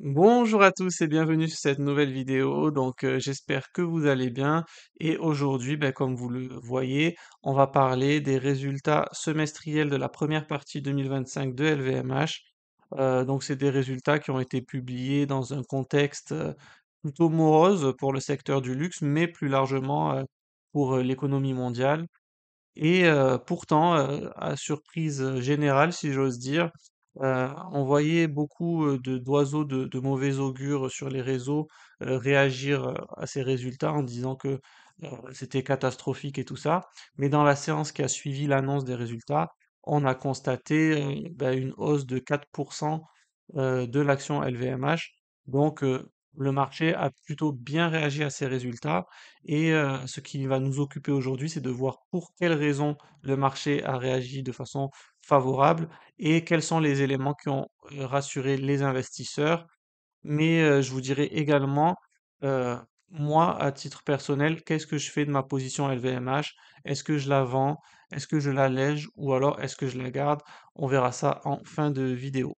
Bonjour à tous et bienvenue sur cette nouvelle vidéo. J'espère que vous allez bien. Et aujourd'hui, comme vous le voyez, on va parler des résultats semestriels de la première partie 2025 de LVMH. C'est des résultats qui ont été publiés dans un contexte plutôt morose pour le secteur du luxe, mais plus largement pour l'économie mondiale. Pourtant, à surprise générale, si j'ose dire, on voyait beaucoup, de d'oiseaux de mauvais augure sur les réseaux, réagir, à ces résultats en disant que, c'était catastrophique et tout ça. Mais dans la séance qui a suivi l'annonce des résultats, on a constaté, une hausse de 4 de l'action LVMH. Le marché a plutôt bien réagi à ces résultats ce qui va nous occuper aujourd'hui, c'est de voir pour quelles raisons le marché a réagi de façon favorable et quels sont les éléments qui ont rassuré les investisseurs. Je vous dirais également, euh, moi, à titre personnel, qu'est-ce que je fais de ma position LVMH? Est-ce que je la vends? Est-ce que je l'allège? Ou alors est-ce que je la garde? On verra ça en fin de vidéo.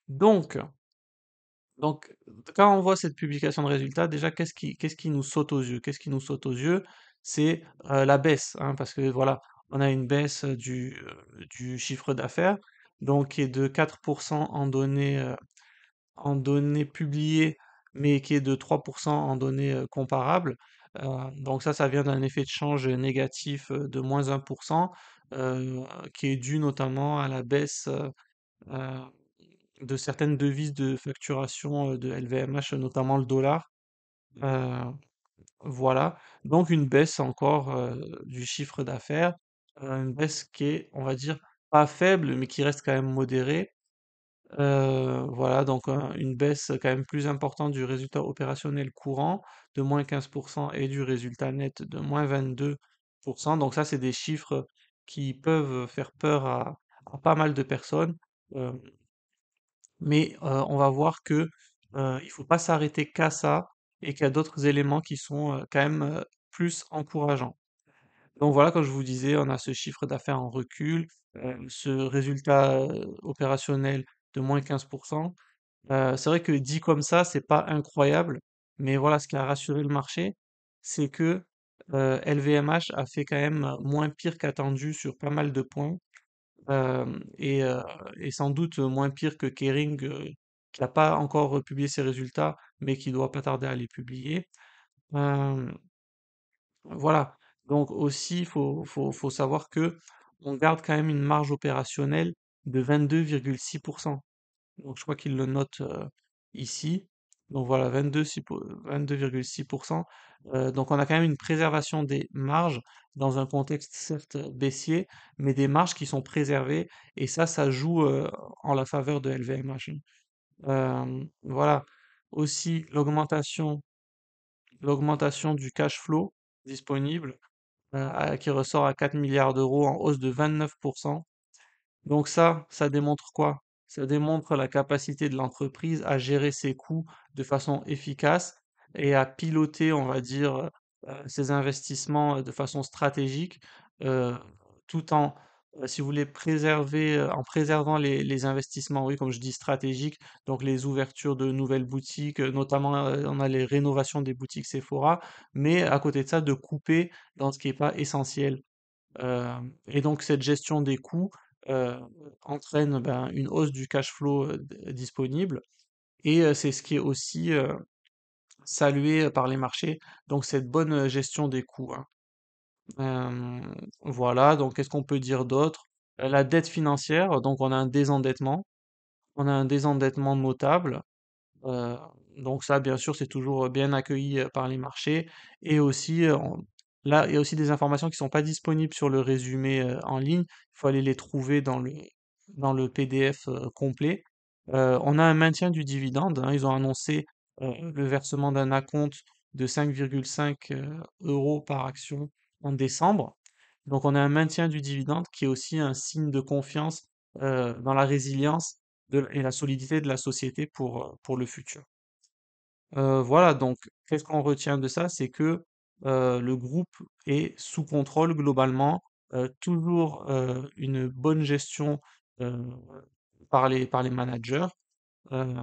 Donc, donc, quand on voit cette publication de résultats, déjà, qu'est-ce qui nous saute aux yeux? Qu'est-ce qui nous saute aux yeux? C'est la baisse, hein, parce que voilà, on a une baisse du chiffre d'affaires, donc qui est de 4% en données publiées, mais qui est de 3% en données comparables. Donc ça vient d'un effet de change négatif de moins 1%, euh, qui est dû notamment à la baisse euh, de certaines devises de facturation de LVMH, notamment le dollar. Euh, voilà, donc une baisse encore du chiffre d'affaires, une baisse qui est, on va dire, pas faible, mais qui reste quand même modérée. Voilà, une baisse quand même plus importante du résultat opérationnel courant de moins 15% et du résultat net de moins 22%. Donc ça, c'est des chiffres qui peuvent faire peur à pas mal de personnes. Euh, on va voir que, il faut pas s'arrêter qu'à ça et qu'il y a d'autres éléments qui sont, quand même, plus encourageants. Donc voilà, comme je vous disais, on a ce chiffre d'affaires en recul, ce résultat, opérationnel de moins 15%. C'est vrai que dit comme ça, c'est pas incroyable, mais voilà, ce qui a rassuré le marché, c'est que, LVMH a fait quand même, moins pire qu'attendu sur pas mal de points. Et sans doute moins pire que Kering, qui n'a pas encore publié ses résultats, mais qui doit pas tarder à les publier. Euh, voilà. Donc aussi, faut savoir que on garde quand même une marge opérationnelle de 22,6%. Donc je crois qu'il le note ici. Donc voilà, 22,6%. Donc on a quand même une préservation des marges dans un contexte certes baissier, mais des marges qui sont préservées, et ça joue en la faveur de LVMH. Voilà. Aussi l'augmentation du cash flow disponible, qui ressort à 4 milliards d'euros en hausse de 29%. Donc ça démontre quoi? Ça démontre la capacité de l'entreprise à gérer ses coûts de façon efficace et à piloter, on va dire, ses investissements de façon stratégique, euh, tout en, si vous voulez, en préservant les investissements, oui, comme je dis, stratégiques, donc les ouvertures de nouvelles boutiques, notamment on a les rénovations des boutiques Sephora, mais à côté de ça, de couper dans ce qui n'est pas essentiel. Et donc cette gestion des coûts euh, entraîne une hausse du cash flow disponible c'est ce qui est aussi salué par les marchés, donc cette bonne gestion des coûts, hein. Voilà, donc qu'est-ce qu'on peut dire d'autre? La dette financière, donc on a un désendettement notable, Heu, donc ça, bien sûr, c'est toujours bien accueilli, par les marchés et aussi, on là, il y a aussi des informations qui sont pas disponibles sur le résumé, en ligne. Il faut aller les trouver dans le PDF, complet. On a un maintien du dividende, hein. Ils ont annoncé, le versement d'un acompte de 5,5 € par action en décembre. Donc on a un maintien du dividende qui est aussi un signe de confiance, dans la résilience et la solidité de la société pour le futur. Voilà, donc qu'est-ce qu'on retient de ça? C'est que le groupe est sous contrôle globalement, toujours une bonne gestion euh, par les managers. euh,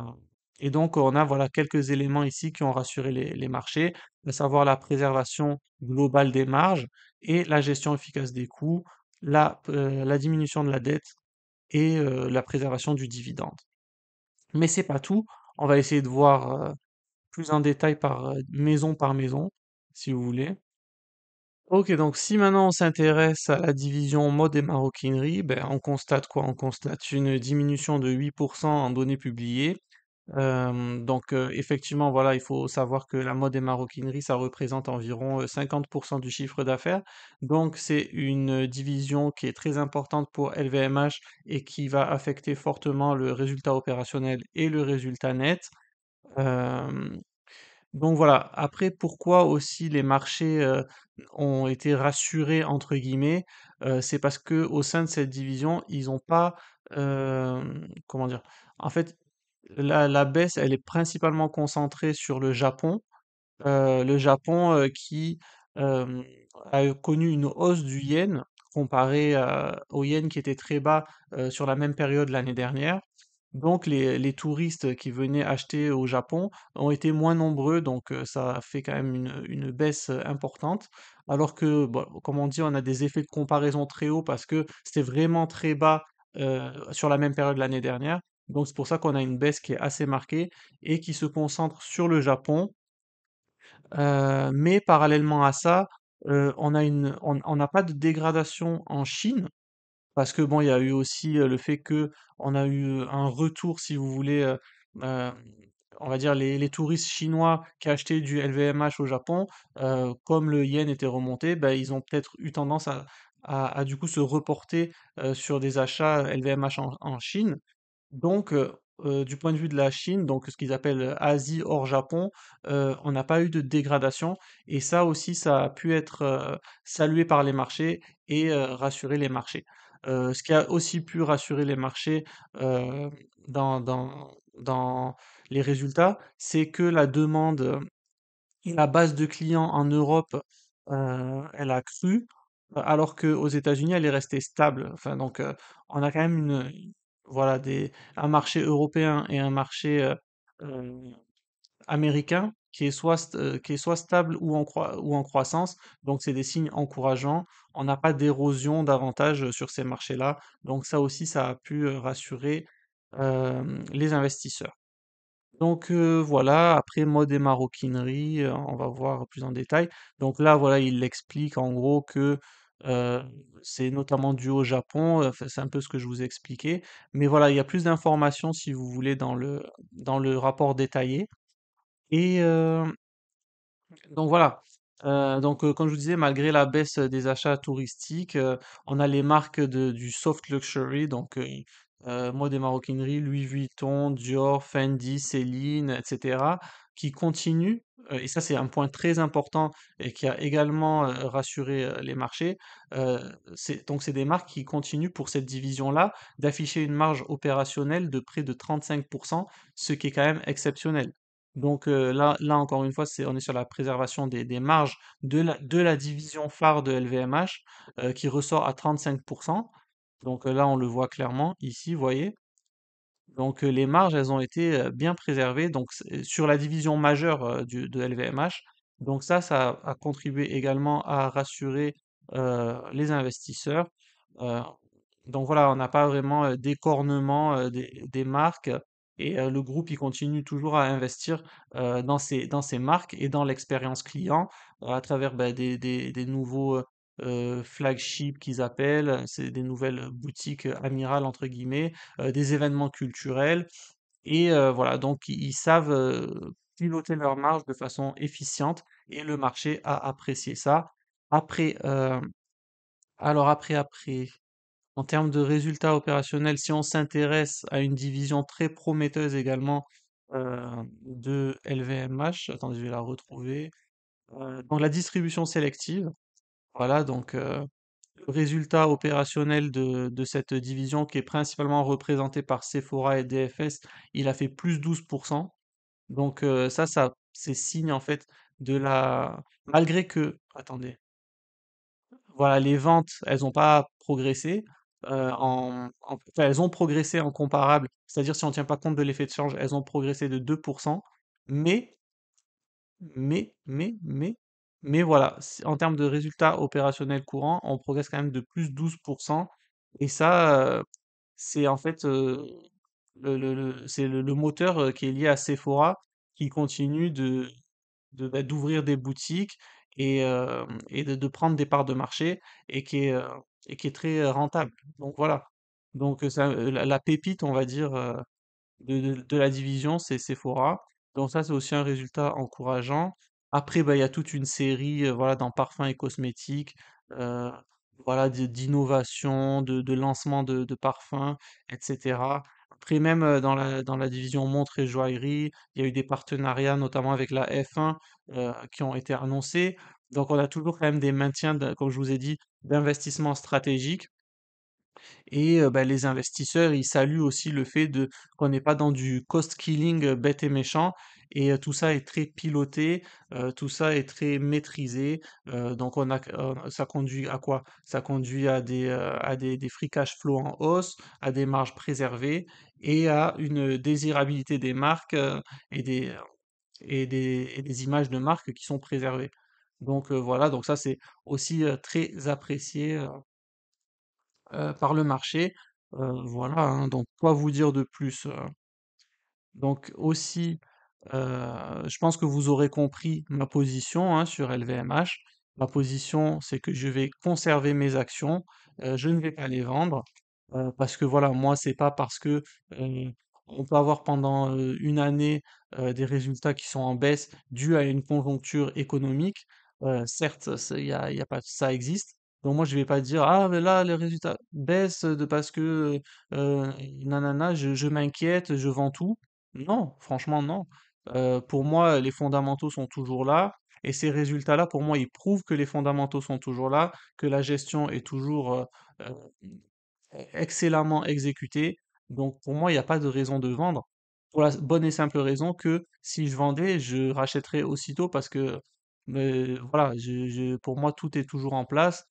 Et donc, on a voilà quelques éléments ici qui ont rassuré les marchés, à savoir la préservation globale des marges et la gestion efficace des coûts, la diminution de la dette et la préservation du dividende. Mais c'est pas tout. On va essayer de voir plus en détail par maison, si vous voulez. Ok, donc si maintenant on s'intéresse à la division mode et maroquinerie, ben on constate quoi? On constate une diminution de 8% en données publiées. Effectivement, voilà, il faut savoir que la mode et maroquinerie, ça représente environ 50% du chiffre d'affaires. Donc c'est une division qui est très importante pour LVMH et qui va affecter fortement le résultat opérationnel et le résultat net. Euh, donc voilà, après pourquoi aussi les marchés, ont été «rassurés» entre guillemets, c'est parce que au sein de cette division, ils ont pas, comment dire? En fait, la baisse, elle est principalement concentrée sur le Japon, qui, hem, a connu une hausse du yen comparé au yen qui était très bas, sur la même période l'année dernière. Donc les touristes qui venaient acheter au Japon ont été moins nombreux, donc ça a fait quand même une baisse, importante. Alors que, bon, comme on dit, on a des effets de comparaison très hauts parce que c'était vraiment très bas, sur la même période l'année dernière. Donc c'est pour ça qu'on a une baisse qui est assez marquée et qui se concentre sur le Japon. Mais parallèlement à ça, on n'a pas de dégradation en Chine, parce que bon, il y a eu aussi le fait que on a eu un retour, si vous voulez, euh, on va dire les touristes chinois qui achetaient du LVMH au Japon, comme le yen était remonté, ben, ils ont peut-être eu tendance à du coup se reporter sur des achats LVMH en Chine. Donc, du point de vue de la Chine, donc ce qu'ils appellent Asie hors Japon, on n'a pas eu de dégradation et ça aussi, ça a pu être salué par les marchés et rassurer les marchés. Ce qui a aussi pu rassurer les marchés euh, dans les résultats, c'est que la demande et la base de clients en Europe, elle a cru, alors qu'aux États-Unis, elle est restée stable. Enfin, donc, on a quand même voilà, un marché européen et un marché euh, américain qui est soit stable ou en croissance. Donc, c'est des signes encourageants. On n'a pas d'érosion davantage sur ces marchés-là. Donc, ça aussi, ça a pu rassurer les investisseurs. Donc voilà, après mode et maroquinerie, on va voir plus en détail. Donc là, voilà, il explique en gros que euh, c'est notamment dû au Japon, enfin, c'est un peu ce que je vous ai expliqué. Mais voilà, il y a plus d'informations si vous voulez dans le rapport détaillé. Et donc voilà. Comme je vous disais, malgré la baisse des achats touristiques, on a les marques du soft luxury, mode et maroquinerie, Louis Vuitton, Dior, Fendi, Céline, etc., qui continuent, et ça c'est un point très important et qui a également rassuré les marchés. C'est des marques qui continuent pour cette division-là d'afficher une marge opérationnelle de près de 35%, ce qui est quand même exceptionnel. Donc là encore une fois, on est sur la préservation des marges de la division phare de LVMH qui ressort à 35%. Donc là, on le voit clairement ici, vous voyez. Donc les marges, elles ont été bien préservées donc, sur la division majeure de LVMH. Donc ça a contribué également à rassurer les investisseurs. Euh, donc voilà, on n'a pas vraiment d'écornement des marques et le groupe il continue toujours à investir dans ces marques et dans l'expérience client à travers bah, des nouveaux flagships qu'ils appellent, c'est des nouvelles boutiques amirales entre guillemets, des événements culturels et voilà, donc ils savent piloter leur marge de façon efficiente et le marché a apprécié ça. Après, après, en termes de résultats opérationnels, si on s'intéresse à une division très prometteuse également de LVMH, attendez, je vais la retrouver. Donc la distribution sélective, voilà, le résultat opérationnel de cette division qui est principalement représentée par Sephora et DFS, il a fait plus 12%. Donc c'est signe en fait de la... Malgré que... Attendez. Voilà, les ventes, elles n'ont pas progressé. Enfin, elles ont progressé en comparable, C'est-à-dire si on tient pas compte de l'effet de change, elles ont progressé de 2%. Mais mais, mais, mais, mais voilà, en termes de résultats opérationnels courants, on progresse quand même de plus 12%. Et ça, c'est en fait le moteur qui est lié à Sephora qui continue d'ouvrir des boutiques et de prendre des parts de marché et qui est très rentable. Donc voilà. Donc la pépite, on va dire, de la division, c'est Sephora. Donc ça, c'est aussi un résultat encourageant. Après, bah, il y a toute une série, voilà, dans parfums et cosmétiques, euh, voilà, d'innovation, de lancement de parfums, etc. Après, même dans la division montres et joaillerie, il y a eu des partenariats, notamment avec la F1, qui ont été annoncés. Donc on a toujours quand même des maintiens, comme je vous ai dit, d'investissements stratégiques. Et bah, les investisseurs, ils saluent aussi le fait de qu'on n'est pas dans du cost killing bête et méchant. Et tout ça est très piloté, tout ça est très maîtrisé. Donc ça conduit à quoi? Ça conduit à des free cash flow en hausse, à des marges préservées et à une désirabilité des marques et et des images de marque qui sont préservées. Donc voilà, donc ça c'est aussi très apprécié par le marché. Voilà, hein, donc quoi vous dire de plus? Donc aussi, je pense que vous aurez compris ma position, hein, sur LVMH. Ma position, c'est que je vais conserver mes actions, je ne vais pas les vendre, parce que voilà, moi, c'est pas parce que, on peut avoir pendant, une année, des résultats qui sont en baisse dus à une conjoncture économique. Certes, il y a pas ça existe. Donc moi, je vais pas dire: «Ah mais là, les résultats baissent, de parce que, heu, nanana, je m'inquiète, je vends tout». Non, franchement non. Pour moi, les fondamentaux sont toujours là et ces résultats-là, pour moi, ils prouvent que les fondamentaux sont toujours là, que la gestion est toujours, heu, excellemment exécutée. Donc pour moi, il n'y a pas de raison de vendre. Pour la bonne et simple raison que si je vendais, je rachèterais aussitôt parce que, voilà, pour moi, tout est toujours en place,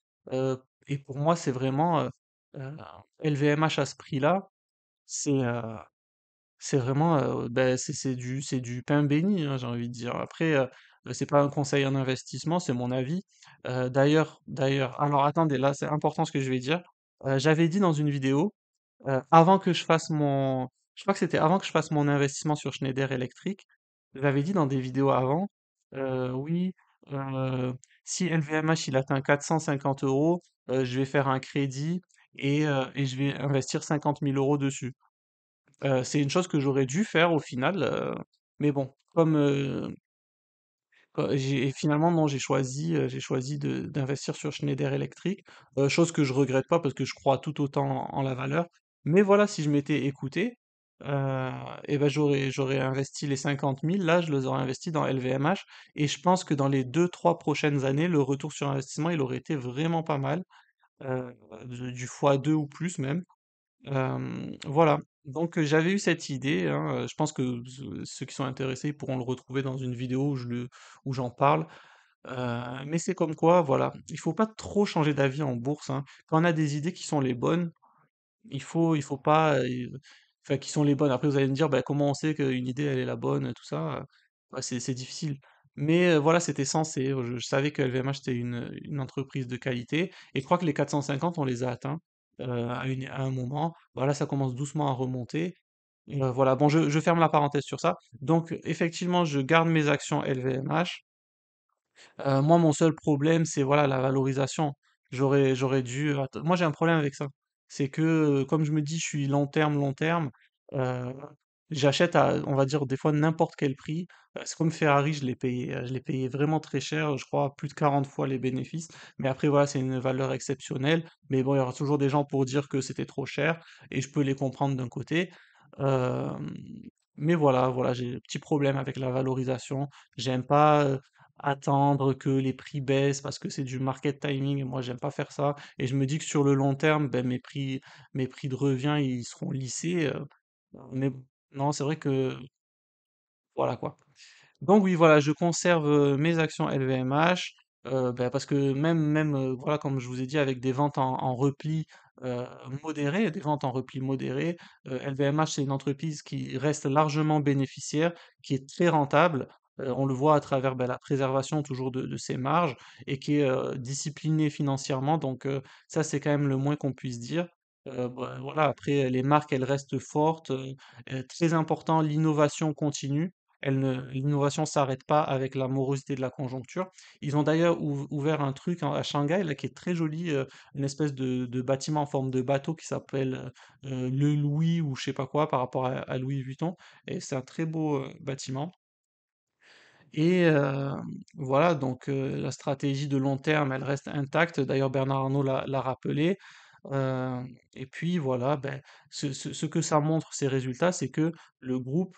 et pour moi, c'est vraiment, heu, LVMH à ce prix-là, c'est, c'est vraiment, c'est du pain béni, hein, j'ai envie de dire. Après, c'est pas un conseil en investissement, c'est mon avis. D'ailleurs alors attendez, là, c'est important ce que je vais dire. J'avais dit dans une vidéo, avant que je fasse mon je crois que c'était avant que je fasse mon investissement sur Schneider Electric, j'avais dit dans des vidéos avant, oui, heu, si LVMH il atteint 450 €, je vais faire un crédit et je vais investir 50 000 € dessus. C'est une chose que j'aurais dû faire au final, mais bon, j'ai finalement non, j'ai choisi de d'investir sur Schneider Electric, chose que je regrette pas parce que je crois tout autant en la valeur. Mais voilà, si je m'étais écouté, heu et ben j'aurais investi les 50 000, là, je les aurais investis dans LVMH et je pense que dans les 2 3 prochaines années, le retour sur investissement, il aurait été vraiment pas mal, du x2 ou plus même. Voilà, donc j'avais eu cette idée, hein, je pense que ceux qui sont intéressés pourront le retrouver dans une vidéo où j'en parle, mais c'est comme quoi, voilà, il faut pas trop changer d'avis en bourse, hein. Quand on a des idées qui sont les bonnes, il faut pas, enfin qui sont les bonnes. Après vous allez me dire: «Bah, comment on sait qu'une idée elle est la bonne?» tout ça, bah, c'est difficile. Mais voilà, c'était censé, je savais que LVMH c'était une entreprise de qualité et je crois que les 450 on les a atteints, à un moment. Voilà, ça commence doucement à remonter. Voilà, bon je ferme la parenthèse sur ça. Donc effectivement, je garde mes actions LVMH. Moi, mon seul problème, c'est voilà la valorisation. J'aurais dû moi, j'ai un problème avec ça. C'est que, comme je me dis: «Je suis long terme», heu, j'achète à, on va dire, des fois n'importe quel prix. C'est comme Ferrari, je l'ai payé vraiment très cher, je crois plus de 40 fois les bénéfices. Mais après voilà, c'est une valeur exceptionnelle. Mais bon, il y aura toujours des gens pour dire que c'était trop cher et je peux les comprendre d'un côté. Hem, mais voilà, j'ai un petit problème avec la valorisation. J'aime pas, attendre que les prix baissent parce que c'est du market timing et moi j'aime pas faire ça et je me dis que sur le long terme, ben, mes prix de revient, ils seront lissés, mais bon, non, c'est vrai que voilà quoi. Donc oui, voilà, je conserve, mes actions LVMH, Parce que même, voilà, comme je vous ai dit, avec des ventes en repli, heu, modéré, des ventes en repli modéré, LVMH, c'est une entreprise qui reste largement bénéficiaire, qui est très rentable. On le voit à travers, la préservation toujours de ses marges et qui est, disciplinée financièrement, donc ça, c'est quand même le moins qu'on puisse dire. Voilà, après, les marques, elles restent fortes, très important, l'innovation continue. L'innovation s'arrête pas avec la morosité de la conjoncture. Ils ont d'ailleurs ouvert un truc à Shanghai là qui est très joli, une espèce de bâtiment en forme de bateau qui s'appelle le Louis ou je sais pas quoi par rapport à Louis Vuitton et c'est un très beau bâtiment. Et voilà donc la stratégie de long terme elle reste intacte. D'ailleurs Bernard Arnault l'a rappelé. Euh, et puis voilà, ce que ça montre ces résultats, c'est que le groupe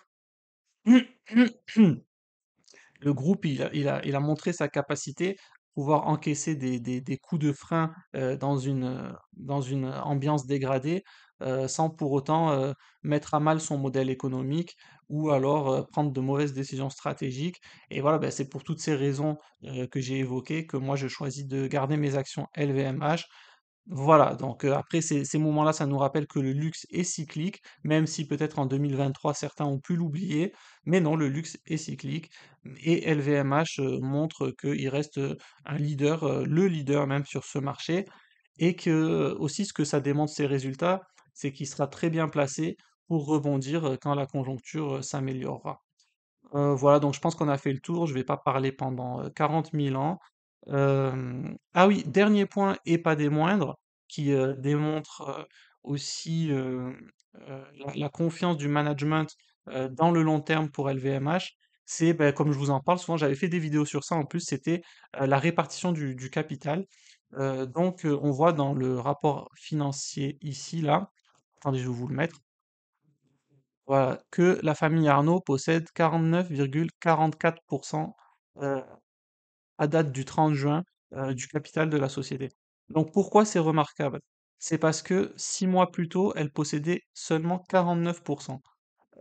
le groupe, il a montré sa capacité à pouvoir encaisser des coups de frein dans une ambiance dégradée, sans pour autant mettre à mal son modèle économique ou alors prendre de mauvaises décisions stratégiques. Et voilà, c'est pour toutes ces raisons que j'ai évoquées que moi je choisis de garder mes actions LVMH. Voilà, donc après ces moments-là, ça nous rappelle que le luxe est cyclique, même si peut-être en 2023 certains ont pu l'oublier, mais non, le luxe est cyclique et LVMH, montre qu'il reste, un leader, le leader même sur ce marché et que, aussi ce que ça démontre ces résultats, c'est qu'il sera très bien placé pour rebondir, quand la conjoncture, s'améliorera. Voilà, donc je pense qu'on a fait le tour. Je vais pas parler pendant 40 000 ans. Ah oui, dernier point et pas des moindres, qui démontre aussi la confiance du management dans le long terme pour LVMH, c'est, comme je vous en parle souvent, j'avais fait des vidéos sur ça en plus, c'était la répartition du capital. Donc on voit dans le rapport financier ici, là, attendez, je vais vous le mettre. Voilà, que la famille Arnault possède 49,44% euh, à date du 30 juin du capital de la société. Donc pourquoi c'est remarquable? C'est parce que 6 mois plus tôt, elle possédait seulement 49%.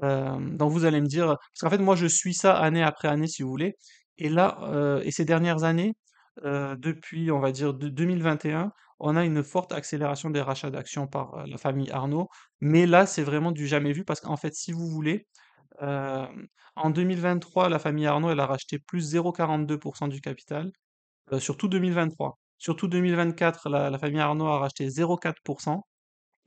Donc vous allez me dire, parce qu'en fait moi je suis ça année après année si vous voulez, et là et ces dernières années, depuis on va dire de 2021, on a une forte accélération des rachats d'actions par la famille Arnault, mais là c'est vraiment du jamais vu parce qu'en fait si vous voulez, euh, en 2023 la famille Arnault elle a racheté plus 0,42% du capital, sur tout 2023. Sur tout 2024 la famille Arnault a racheté 0,4%.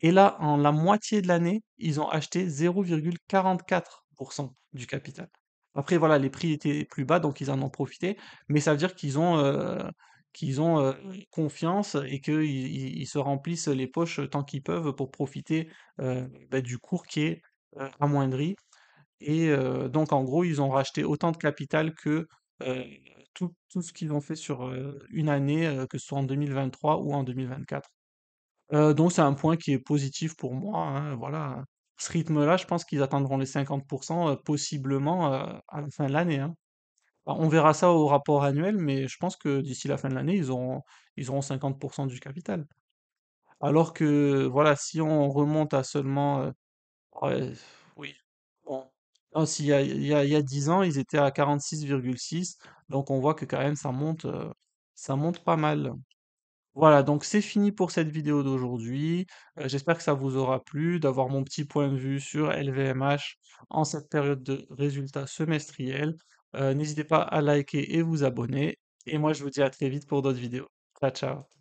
Et là, en la moitié de l'année, ils ont acheté 0,44% du capital. Après, voilà, les prix étaient plus bas, donc ils en ont profité, mais ça veut dire qu'ils ont confiance et qu'ils se remplissent les poches tant qu'ils peuvent pour profiter du cours qui est amoindri. Et donc, en gros, ils ont racheté autant de capital que euh, tout ce qu'ils ont fait sur une année, que ce soit en 2023 ou en 2024. Donc c'est un point qui est positif pour moi, hein, voilà. Ce rythme-là, je pense qu'ils atteindront les 50%, possiblement, à la fin de l'année, hein. Alors, on verra ça au rapport annuel, mais je pense que d'ici la fin de l'année, ils auront 50% du capital. Alors que, voilà, si on remonte à seulement, ouais, oui, bon, non, il y a 10 ans, ils étaient à 46,6, donc on voit que quand même ça monte pas mal. Voilà, donc c'est fini pour cette vidéo d'aujourd'hui. J'espère que ça vous aura plu, d'avoir mon petit point de vue sur LVMH en cette période de résultats semestriels. N'hésitez pas à liker et vous abonner. Et moi, je vous dis à très vite pour d'autres vidéos. Ciao, ciao.